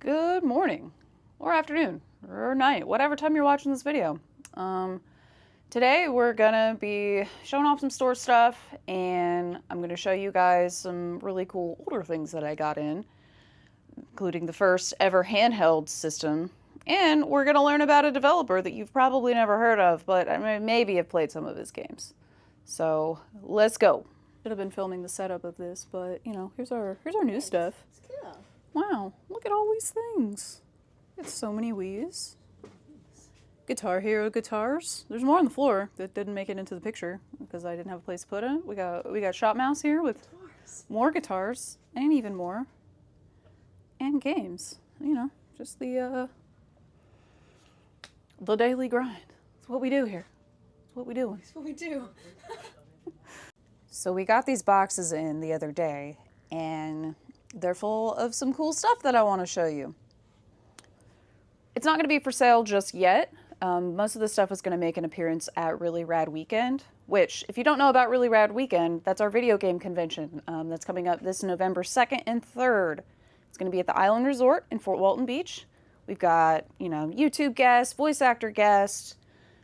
good morning, or afternoon, or night, whatever time you're watching this video. Today we're gonna be showing off some store stuff, and I'm gonna show you guys some really cool older things that I got in, including the first ever handheld system, and we're gonna learn about a developer that you've probably never heard of, but I mean, maybe have played some of his games. So let's go. Should have been filming the setup of this, but you know, here's our new stuff. Wow, look at all these things. It's so many Wii's. Guitar Hero guitars. There's more on the floor that didn't make it into the picture because I didn't have a place to put it. We got Shop Mouse here with more guitars and even more. And games. You know, just the daily grind. It's what we do here. It's what we do. It's what we do. So we got these boxes in the other day, and they're full of some cool stuff that I want to show you. It's not going to be for sale just yet. Most of the stuff is going to make an appearance at Really Rad Weekend, which, if you don't know about Really Rad Weekend, that's our video game convention that's coming up this November 2nd and 3rd. It's going to be at the Island Resort in Fort Walton Beach. We've got, you know, YouTube guests, voice actor guests,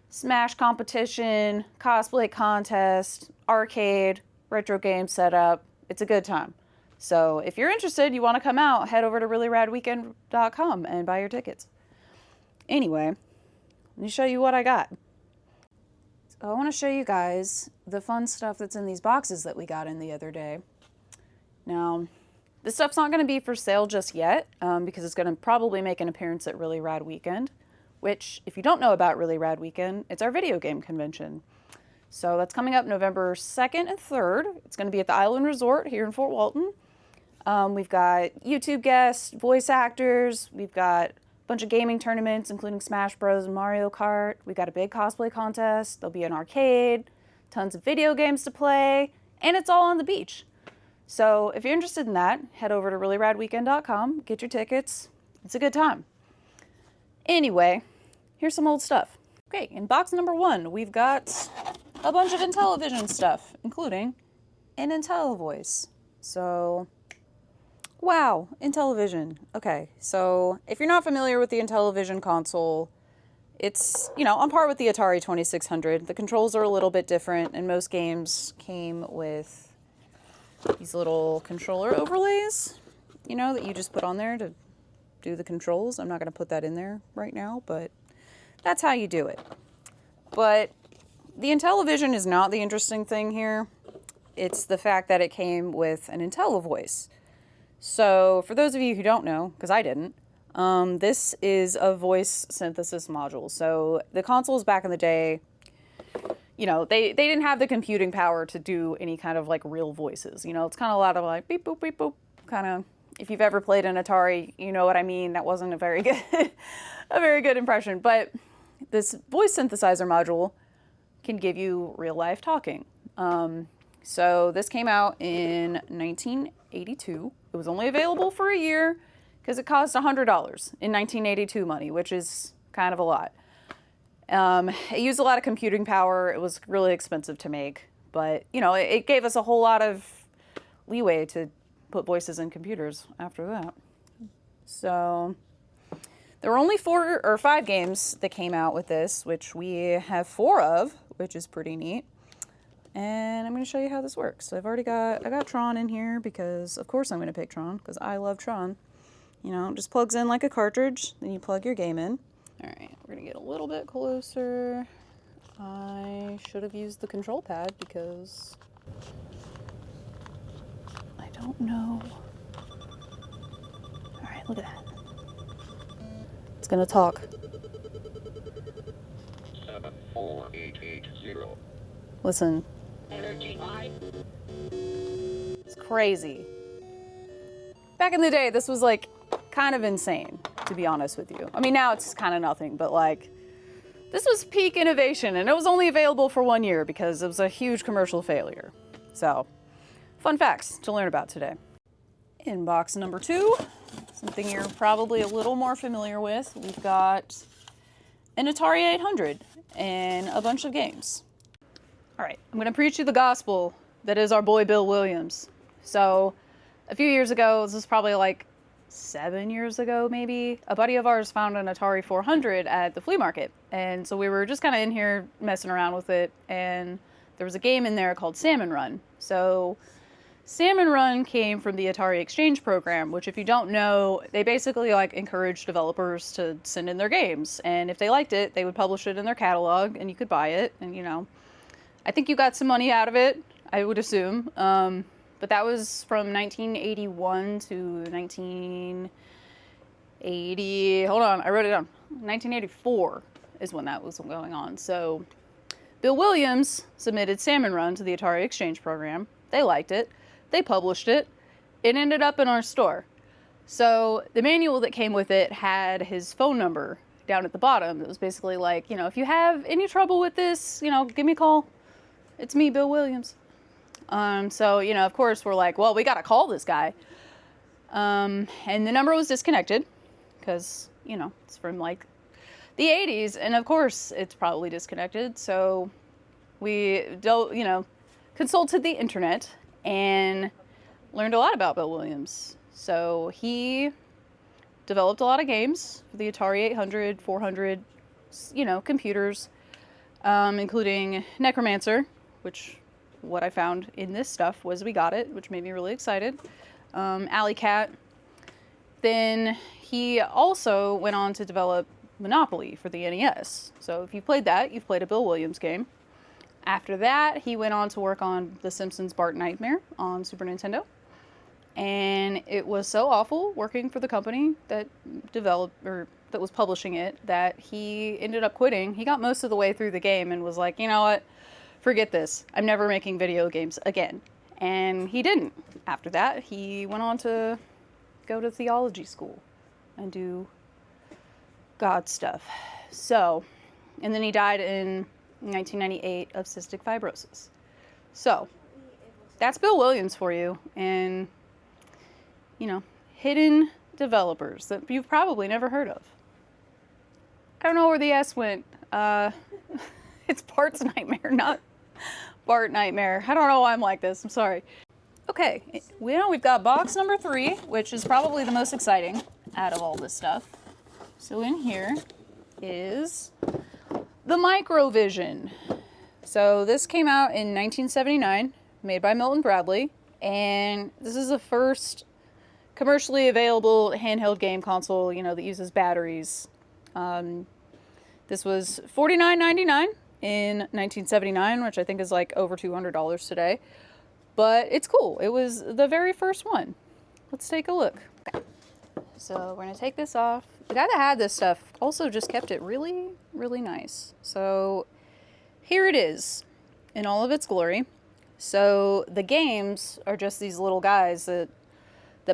Smash competition, cosplay contest, arcade, retro game setup. It's a good time. So if you're interested, you want to come out, head over to reallyradweekend.com and buy your tickets. Anyway, let me show you what I got. So I want to show you guys the fun stuff that's in these boxes that we got in the other day. Now, this stuff's not going to be for sale just yet because it's going to probably make an appearance at Really Rad Weekend, which, if you don't know about Really Rad Weekend, it's our video game convention. So that's coming up November 2nd and 3rd. It's going to be at the Island Resort here in Fort Walton. We've got YouTube guests, voice actors. We've got a bunch of gaming tournaments, including Smash Bros. And Mario Kart. We've got a big cosplay contest. There'll be an arcade, tons of video games to play, and it's all on the beach. So if you're interested in that, head over to reallyradweekend.com, get your tickets. It's a good time. Anyway, here's some old stuff. Okay, in box number 1, we've got a bunch of Intellivision stuff, including an IntelliVoice. So, wow, Intellivision. Okay, so if you're not familiar with the Intellivision console, it's, you know, on par with the Atari 2600. The controls are a little bit different, and most games came with these little controller overlays, you know, that you just put on there to do the controls. I'm not going to put that in there right now, but that's how you do it. But the Intellivision is not the interesting thing here. It's the fact that it came with an IntelliVoice. So for those of you who don't know, because I didn't, this is a voice synthesis module. So the consoles back in the day, you know, they didn't have the computing power to do any kind of like real voices. You know, it's kind of a lot of like beep, boop, beep, boop, kind of. If you've ever played an Atari, you know what I mean. That wasn't a very good impression. But this voice synthesizer module can give you real life talking. So this came out in 1982. It was only available for a year because it cost $100 in 1982 money, which is kind of a lot. It used a lot of computing power. It was really expensive to make, but you know, it gave us a whole lot of leeway to put voices in computers after that. So there were only 4 or 5 games that came out with this, which we have 4 of, which is pretty neat. And I'm going to show you how this works. So I got Tron in here because, of course, I'm going to pick Tron because I love Tron. You know, it just plugs in like a cartridge, then you plug your game in. All right, we're going to get a little bit closer. I should have used the control pad because I don't know. All right, look at that. It's going to talk. 74880. Listen. Energy high. It's crazy. Back in the day, this was like kind of insane, to be honest with you. I mean, now it's kind of nothing, but like, this was peak innovation, and it was only available for 1 year because it was a huge commercial failure. So, fun facts to learn about today. In box number 2, something you're probably a little more familiar with, we've got an Atari 800 and a bunch of games. All right, I'm going to preach you the gospel that is our boy Bill Williams. So, a few years ago, this was probably like 7 years ago, maybe, a buddy of ours found an Atari 400 at the flea market. And so we were just kind of in here messing around with it. And there was a game in there called Sam and Run. So Sam and Run came from the Atari Exchange program, which if you don't know, they basically like encourage developers to send in their games. And if they liked it, they would publish it in their catalog and you could buy it. And, you know, I think you got some money out of it, I would assume. But that was from 1981 to 1980. Hold on, I wrote it down. 1984 is when that was going on. So Bill Williams submitted Sam and Run to the Atari Exchange program. They liked it. They published it. It ended up in our store. So the manual that came with it had his phone number down at the bottom. It was basically like, you know, if you have any trouble with this, you know, give me a call. It's me, Bill Williams. So, you know, of course, we're like, well, we got to call this guy. And the number was disconnected because, you know, it's from like the 80s. And of course, it's probably disconnected. So we, you know, consulted the internet and learned a lot about Bill Williams. So he developed a lot of games for the Atari 800, 400, you know, computers, including Necromancer, which what I found in this stuff was we got it, which made me really excited. Alley Cat. Then he also went on to develop Monopoly for the NES. So if you played that, you've played a Bill Williams game. After that, he went on to work on The Simpsons' Bart Nightmare on Super Nintendo. And it was so awful working for the company that developed, or that was publishing it, that he ended up quitting. He got most of the way through the game and was like, you know what? Forget this. I'm never making video games again. And he didn't. After that, he went on to go to theology school and do God stuff. So, and then he died in 1998 of cystic fibrosis. So, that's Bill Williams for you. And, you know, hidden developers that you've probably never heard of. I don't know where the S went. It's Bart's Nightmare, not Bart Nightmare. I don't know why I'm like this. I'm sorry. Okay, we've got box number 3, which is probably the most exciting out of all this stuff. So in here is the MicroVision. So this came out in 1979, made by Milton Bradley, and this is the first commercially available handheld game console, you know, that uses batteries. This was $49.99 in 1979, which I think is like over $200 today. But it's cool. It was the very first one. Let's take a look. Okay. So we're going to take this off. The guy that had this stuff also just kept it really, really nice. So here it is in all of its glory. So the games are just these little guys that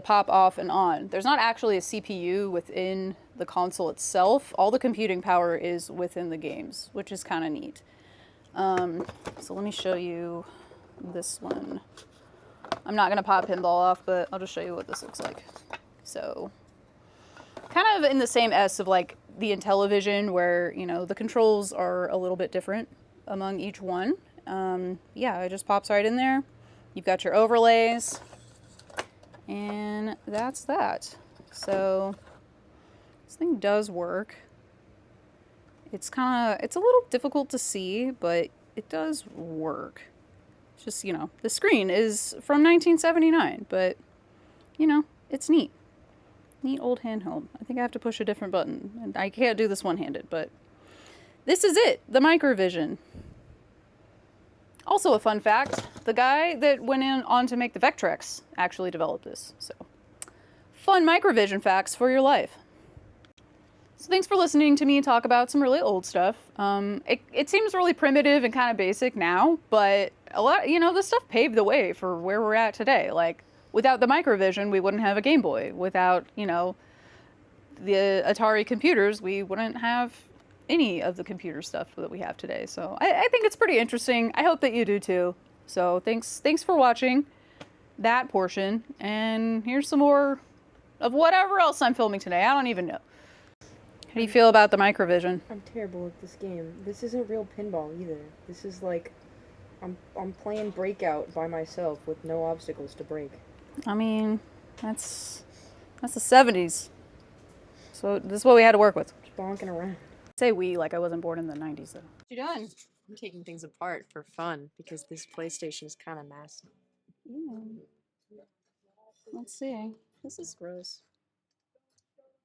pop off and on. There's not actually a CPU within the console itself. All the computing power is within the games, which is kind of neat. So let me show you this one. I'm not going to pop Pinball off, but I'll just show you what this looks like. So kind of in the same S of like the Intellivision, where, you know, the controls are a little bit different among each one. Yeah, it just pops right in there. You've got your overlays, and that's that. So this thing does work. It's a little difficult to see, but it does work. It's just, you know, the screen is from 1979, but, you know, it's neat. Neat old handheld. I think I have to push a different button, and I can't do this one-handed, but this is it, the MicroVision. Also a fun fact, the guy that went on to make the Vectrex actually developed this. So, fun MicroVision facts for your life. So thanks for listening to me talk about some really old stuff. It seems really primitive and kind of basic now, but a lot, you know, this stuff paved the way for where we're at today. Like, without the MicroVision, we wouldn't have a Game Boy. Without, you know, the Atari computers, we wouldn't have any of the computer stuff that we have today. So I think it's pretty interesting. I hope that you do too. So thanks for watching that portion. And here's some more of whatever else I'm filming today. I don't even know. How do you feel about the MicroVision? I'm terrible at this game. This isn't real pinball either. This is like, I'm playing Breakout by myself with no obstacles to break. I mean, that's That's the 70s. So this is what we had to work with. Just bonking around. Say we, like I wasn't born in the 90s though. What you doing? I'm taking things apart for fun because this PlayStation is kind of massive. Let's see. This is gross.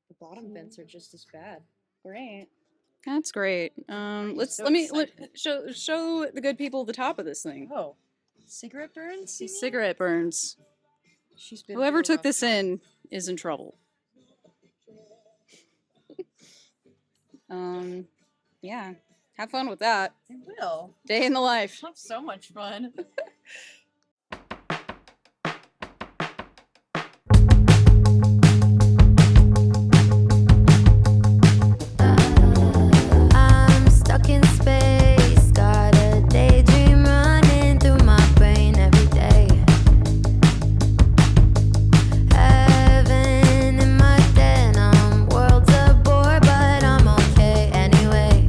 The bottom vents are just as bad. Great. That's great. so Let me excited. show the good people the top of this thing. Oh, cigarette burns? See cigarette burns. She's been Whoever through a took rough this time. in is in trouble. Yeah. Have fun with that. I will. Day in the life. Have so much fun. I'm stuck in space, got a daydream running through my brain every day. Heaven in my denim, world's a bore, but I'm okay anyway.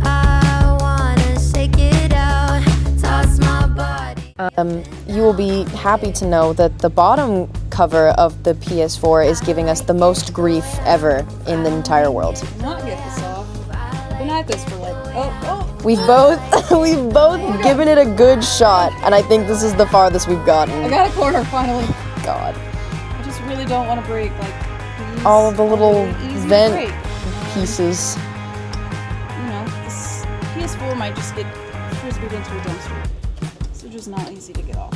I wanna shake it out, toss my body. You will be happy to know that the bottom cover of the PS4 is giving us the most grief ever in the entire world. Not get this off. I've been at this for like We've both given it a good shot, and I think this is the farthest we've I gotten. got a corner finally. God. I just really don't want to break like these. All of the little easy to vent break. pieces. You know, this PS4 might just get frisbeed into a dumpster. So just not easy to get off.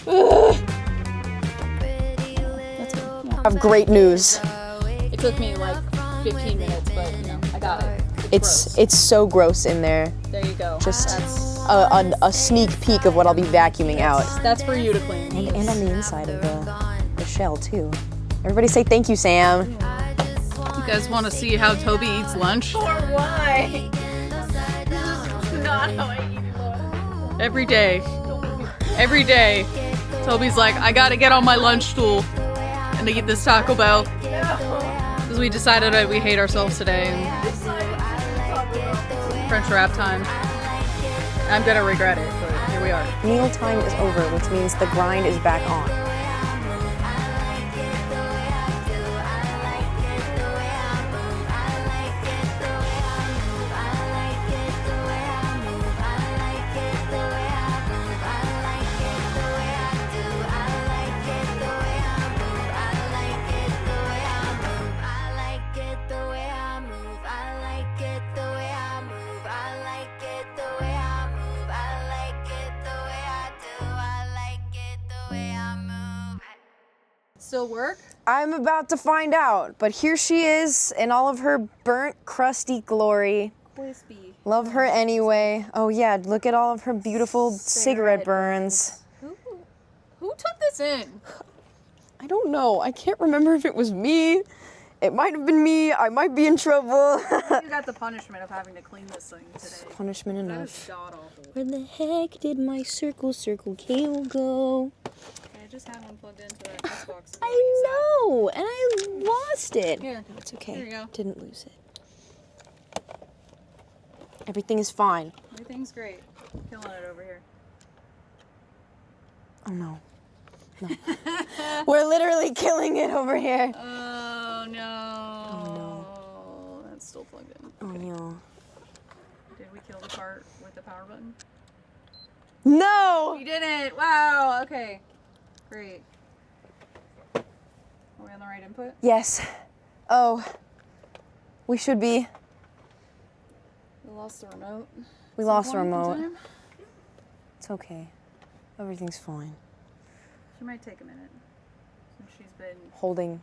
So. That's good. Yeah. I have great news. It took me like 15 minutes, but you know, I got it. It's so gross in there. There you go. Just That's a sneak peek of what I'll be vacuuming out. that's for you to clean. And on the inside of the shell too. Everybody say thank you, Sam. You guys want to see how Toby eats lunch? Why? This is not how I eat lunch. Every day. Every day. Toby's like, I gotta get on my lunch stool and to eat this Taco Bell. Because we decided that we hate ourselves today and French wrap time. I'm gonna regret it, but here we are. Meal time is over, which means the grind is back on. Still work? I'm about to find out, but here she is in all of her burnt, crusty glory. Crispy. Love her anyway. Oh yeah, look at all of her beautiful cigarette burns. Who took this in? I don't know. I can't remember if it was me. It might have been me. I might be in trouble. You got the punishment of having to clean this thing today. Punishment That enough. is god awful. Where the heck did my circle cable go? I just had one plugged into that Xbox. I know, and I lost it. Here. No, it's okay. Here you go. Didn't lose it. Everything is fine. Everything's great. Killing it over here. Oh no. No. We're literally killing it over here. Oh no. Oh no. That's still plugged in. Oh no. Did we kill the part with the power button? No! We did it! Wow, okay. Great. Are we on the right input? Yes. Oh. We should be. We lost the remote. We lost the One remote. time? It's okay. Everything's fine. She might take a minute. Since she's been Holding.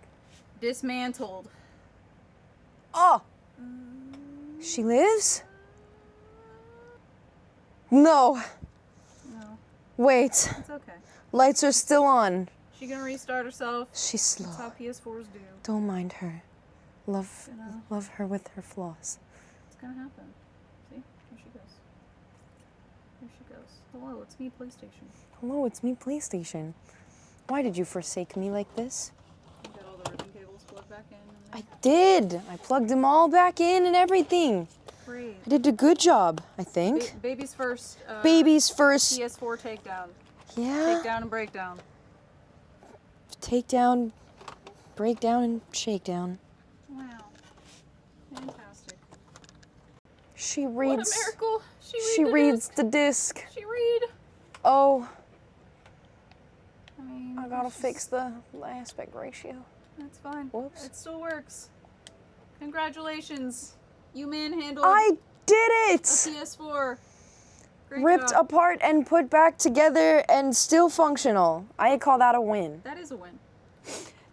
dismantled. Oh! She lives? No. No, Wait. it's okay. Lights are still on. She gonna restart herself. She's slow. That's how PS4s do. Don't mind her. Love, You know. love her with her flaws. It's gonna happen. See? Here she goes. Here she goes. Hello, it's me, PlayStation. Hello, it's me, PlayStation. Why did you forsake me like this? You got all the ribbon cables plugged back in. I did. I plugged them all back in and everything. Great. I did a good job, I think. Baby's first. Baby's first PS4 takedown. Yeah. Takedown and breakdown. Takedown, breakdown, and shakedown. Wow. Fantastic. She What a reads. miracle. She reads the disc. She read. Oh, I mean, I gotta it's just- fix the aspect ratio. That's fine. Whoops. It still works. Congratulations. You manhandled I did a it! PS4. Great Ripped job. apart and put back together and still functional. I call that a win. That is a win.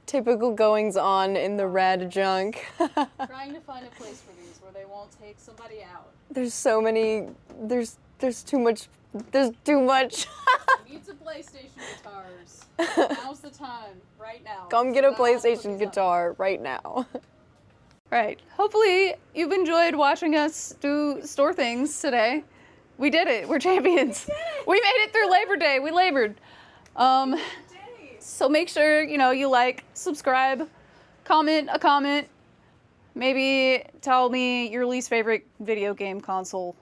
Typical goings on in the rad junk. Trying to find a place for these where they won't take somebody out. There's so many. There's too much. There's too much. Need some PlayStation guitars. Now's the time. Right now. Come get a Gotta hook PlayStation these up. guitar right now. Right. Hopefully you've enjoyed watching us do store things today. We did it. We're champions. We made it through Labor Day. We labored. So make sure, you like, subscribe, comment a comment. Maybe tell me your least favorite video game console.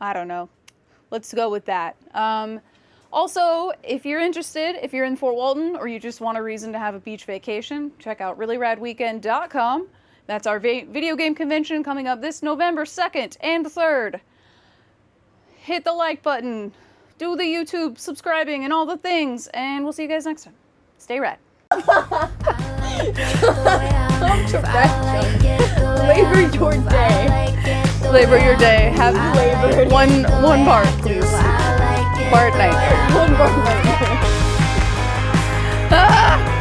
I don't know. Let's go with that. Also, if you're interested, if you're in Fort Walton or you just want a reason to have a beach vacation, check out reallyradweekend.com. That's our video game convention coming up this November 2nd and 3rd. Hit the like button, do the YouTube subscribing and all the things, and we'll see you guys next time. Stay rad. Labor your day. Labor your day. Have labored. One part, please. Part night. One more. Ah!